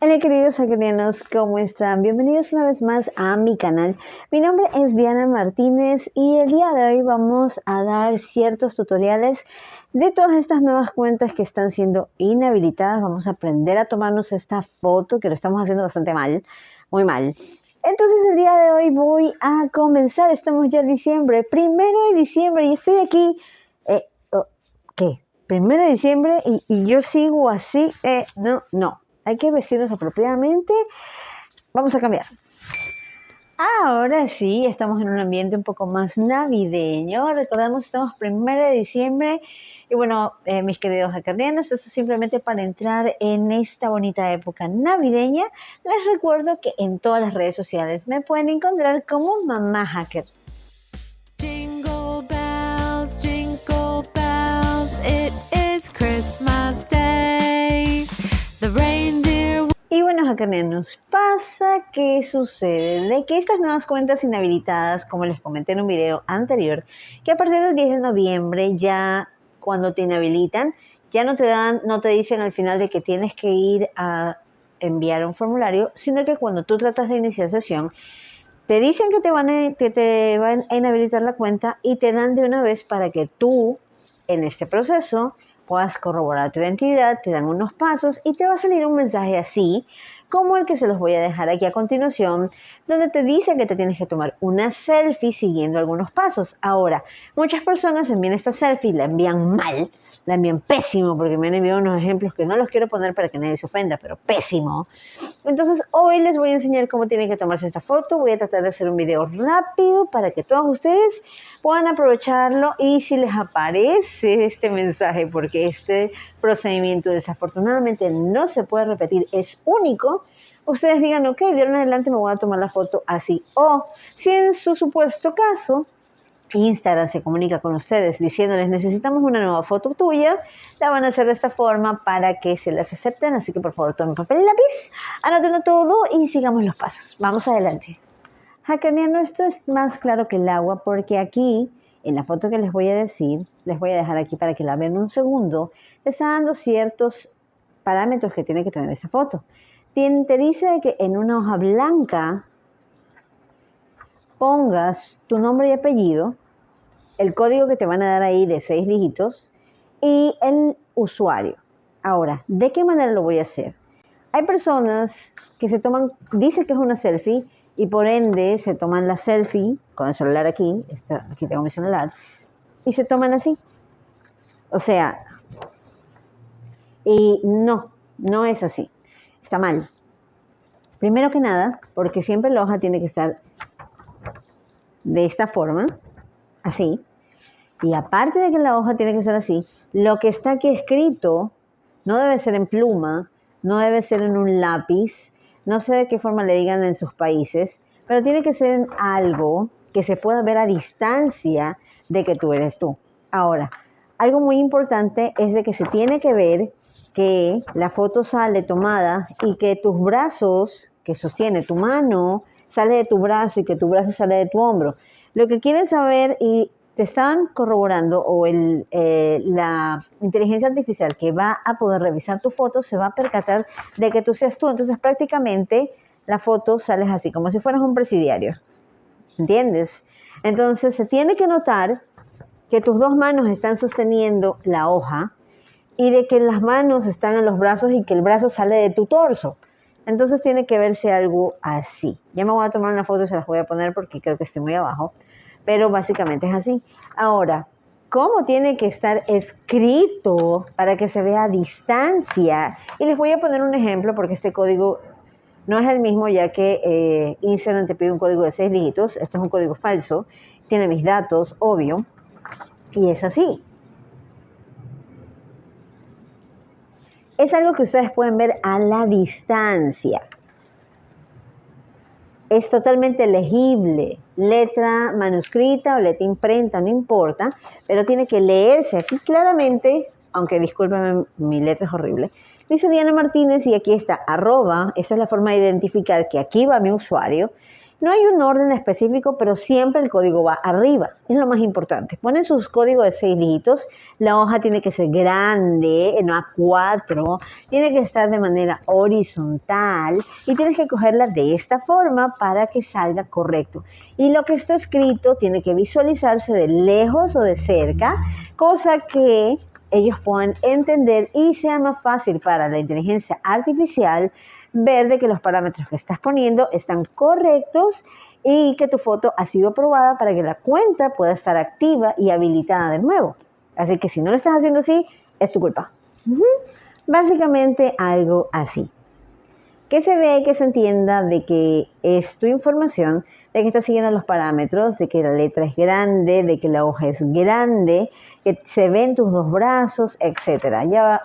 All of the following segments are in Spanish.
Hola queridos acreanos, ¿cómo están? Bienvenidos una vez más a mi canal. Mi nombre es Diana Martínez y el día de hoy vamos a dar ciertos tutoriales de todas estas nuevas cuentas que están siendo inhabilitadas. Vamos a aprender a tomarnos esta foto que lo estamos haciendo bastante mal, muy mal. Entonces el día de hoy voy a comenzar, estamos ya en diciembre, 1 de diciembre y estoy aquí, ¿qué? 1 de diciembre y yo sigo así, no. Hay que vestirnos apropiadamente. Vamos a cambiar. Ahora sí, estamos en un ambiente un poco más navideño. Recordamos, estamos 1 de diciembre. Y bueno, mis queridos hackerianos, esto es simplemente para entrar en esta bonita época navideña. Les recuerdo que en todas las redes sociales me pueden encontrar como Mamá Hacker. Jingle bells, it is Christmas Day. The reindeer... Y bueno, hackerianos, pasa que sucede de que estas nuevas cuentas inhabilitadas, como les comenté en un video anterior, que a partir del 10 de noviembre ya cuando te inhabilitan, ya no te dicen al final de que tienes que ir a enviar un formulario, sino que cuando tú tratas de iniciar sesión, te dicen que te van a inhabilitar la cuenta y te dan de una vez para que tú, en este proceso, puedas corroborar tu identidad, te dan unos pasos y te va a salir un mensaje así, como el que se los voy a dejar aquí a continuación, donde te dice que te tienes que tomar una selfie siguiendo algunos pasos. Ahora, muchas personas envían esta selfie, la envían mal, la envían pésimo, porque me han enviado unos ejemplos que no los quiero poner para que nadie se ofenda, pero pésimo. Entonces hoy les voy a enseñar cómo tienen que tomarse esta foto. Voy a tratar de hacer un video rápido para que todos ustedes puedan aprovecharlo y si les aparece este mensaje, porque este procedimiento desafortunadamente no se puede repetir, es único, ustedes digan, ok, de ahora en adelante me voy a tomar la foto así. O si en su supuesto caso Instagram se comunica con ustedes diciéndoles necesitamos una nueva foto tuya, la van a hacer de esta forma para que se las acepten, así que por favor tomen papel y lápiz, anótenlo todo y sigamos los pasos. Vamos adelante. Hackeriano, esto es más claro que el agua porque aquí, en la foto que les voy a decir, les voy a dejar aquí para que la vean un segundo, te está dando ciertos parámetros que tiene que tener esa foto. Te dice que en una hoja blanca pongas tu nombre y apellido, el código que te van a dar ahí de 6 dígitos y el usuario. Ahora, ¿de qué manera lo voy a hacer? Hay personas que dicen que es una selfie y por ende se toman la selfie con el celular aquí tengo mi celular, y se toman así. O sea, y no es así. Está mal. Primero que nada, porque siempre la hoja tiene que estar de esta forma, así. Y aparte de que la hoja tiene que ser así, lo que está aquí escrito no debe ser en pluma, no debe ser en un lápiz, no sé de qué forma le digan en sus países, pero tiene que ser en algo que se pueda ver a distancia de que tú eres tú. Ahora, algo muy importante es de que se tiene que ver que la foto sale tomada y que tus brazos, que sostiene tu mano, sale de tu brazo y que tu brazo sale de tu hombro. Lo que quieren saber y te están corroborando o la inteligencia artificial que va a poder revisar tu foto se va a percatar de que tú seas tú. Entonces prácticamente la foto sales así, como si fueras un presidiario. ¿Entiendes? Entonces se tiene que notar que tus dos manos están sosteniendo la hoja y de que las manos están en los brazos y que el brazo sale de tu torso. Entonces tiene que verse algo así. Ya me voy a tomar una foto y se las voy a poner porque creo que estoy muy abajo. Pero básicamente es así. Ahora, ¿cómo tiene que estar escrito para que se vea a distancia? Y les voy a poner un ejemplo porque este código no es el mismo ya que Instagram te pide un código de 6 dígitos. Esto es un código falso. Tiene mis datos, obvio. Y es así. Es algo que ustedes pueden ver a la distancia. Es totalmente legible, letra manuscrita o letra imprenta, no importa, pero tiene que leerse aquí claramente, aunque discúlpenme, mi letra es horrible. Dice Diana Martínez y aquí está @, esa es la forma de identificar que aquí va mi usuario, No hay un orden específico, pero siempre el código va arriba. Es lo más importante. Ponen sus códigos de 6 dígitos. La hoja tiene que ser grande, no A4. Tiene que estar de manera horizontal y tienes que cogerla de esta forma para que salga correcto. Y lo que está escrito tiene que visualizarse de lejos o de cerca, cosa que ellos puedan entender y sea más fácil para la inteligencia artificial ver de que los parámetros que estás poniendo están correctos y que tu foto ha sido aprobada para que la cuenta pueda estar activa y habilitada de nuevo. Así que si no lo estás haciendo así, es tu culpa. Básicamente algo así. Que se ve, que se entienda de que es tu información, de que estás siguiendo los parámetros, de que la letra es grande, de que la hoja es grande, que se ven tus dos brazos, etc. Ya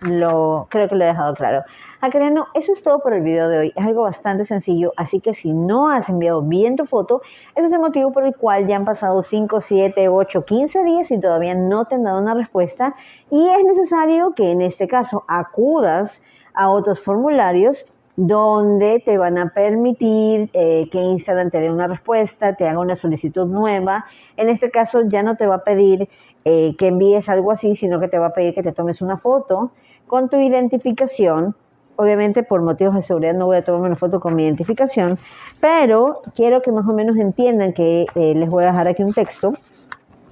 creo que lo he dejado claro. Hackeriano, eso es todo por el video de hoy. Es algo bastante sencillo, así que si no has enviado bien tu foto, ese es el motivo por el cual ya han pasado 5, 7, 8, 15 días y todavía no te han dado una respuesta. Y es necesario que en este caso acudas a otros formularios donde te van a permitir que Instagram te dé una respuesta, te haga una solicitud nueva. En este caso ya no te va a pedir que envíes algo así, sino que te va a pedir que te tomes una foto con tu identificación. Obviamente por motivos de seguridad no voy a tomar una foto con mi identificación, pero quiero que más o menos entiendan que les voy a dejar aquí un texto,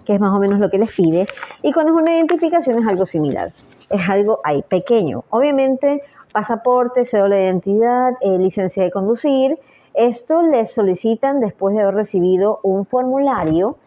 que es más o menos lo que les pide, y cuando es una identificación es algo similar, es algo ahí pequeño. Obviamente pasaporte, cédula de identidad, licencia de conducir, esto les solicitan después de haber recibido un formulario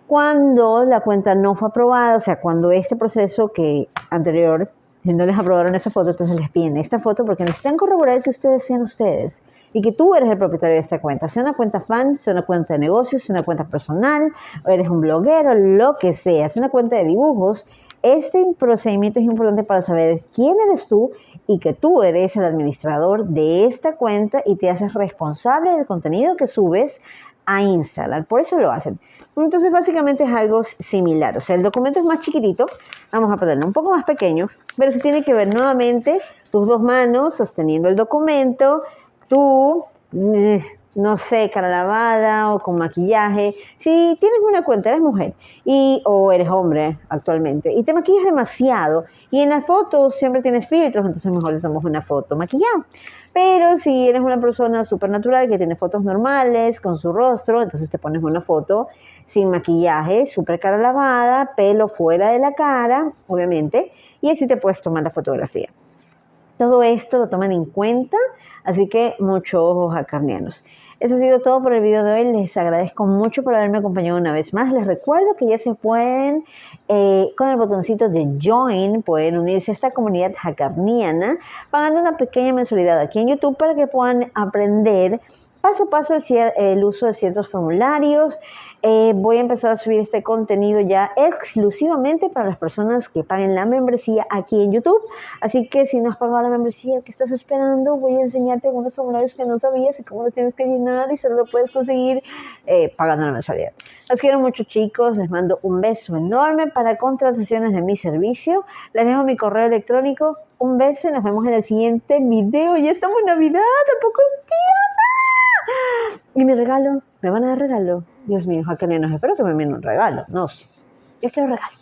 cuando la cuenta no fue aprobada, o sea, cuando este proceso que anterior no les aprobaron esa foto, entonces les piden esta foto porque necesitan corroborar que ustedes sean ustedes y que tú eres el propietario de esta cuenta, sea una cuenta fan, sea una cuenta de negocios, sea una cuenta personal, o eres un bloguero, lo que sea, sea una cuenta de dibujos. Este procedimiento es importante para saber quién eres tú y que tú eres el administrador de esta cuenta y te haces responsable del contenido que subes a Instagram. Por eso lo hacen. Entonces, básicamente es algo similar. O sea, el documento es más chiquitito. Vamos a ponerlo un poco más pequeño, pero se tiene que ver nuevamente tus dos manos sosteniendo el documento, tú, no sé, cara lavada o con maquillaje. Si tienes una cuenta, eres mujer o eres hombre actualmente y te maquillas demasiado y en las fotos siempre tienes filtros, entonces mejor le tomamos una foto maquillada. Pero si eres una persona súper natural que tiene fotos normales con su rostro, entonces te pones una foto sin maquillaje, súper cara lavada, pelo fuera de la cara, obviamente, y así te puedes tomar la fotografía. Todo esto lo toman en cuenta, así que mucho ojo, hackerianos. Eso ha sido todo por el video de hoy. Les agradezco mucho por haberme acompañado una vez más. Les recuerdo que ya se pueden, con el botoncito de Join, pueden unirse a esta comunidad hackeriana pagando una pequeña mensualidad aquí en YouTube para que puedan aprender paso a paso el uso de ciertos formularios. Voy a empezar a subir este contenido ya exclusivamente para las personas que paguen la membresía aquí en YouTube. Así que si no has pagado la membresía, ¿qué estás esperando? Voy a enseñarte algunos formularios que no sabías y cómo los tienes que llenar y solo lo puedes conseguir pagando la mensualidad. Los quiero mucho, chicos. Les mando un beso enorme. Para contrataciones de mi servicio, les dejo mi correo electrónico. Un beso y nos vemos en el siguiente video. Ya estamos en Navidad, ¿a pocos días? ¿Y mi regalo? ¿Me van a dar regalo? Dios mío, hackerianos, espero que me envíen un regalo. No sé. Yo quiero regalo.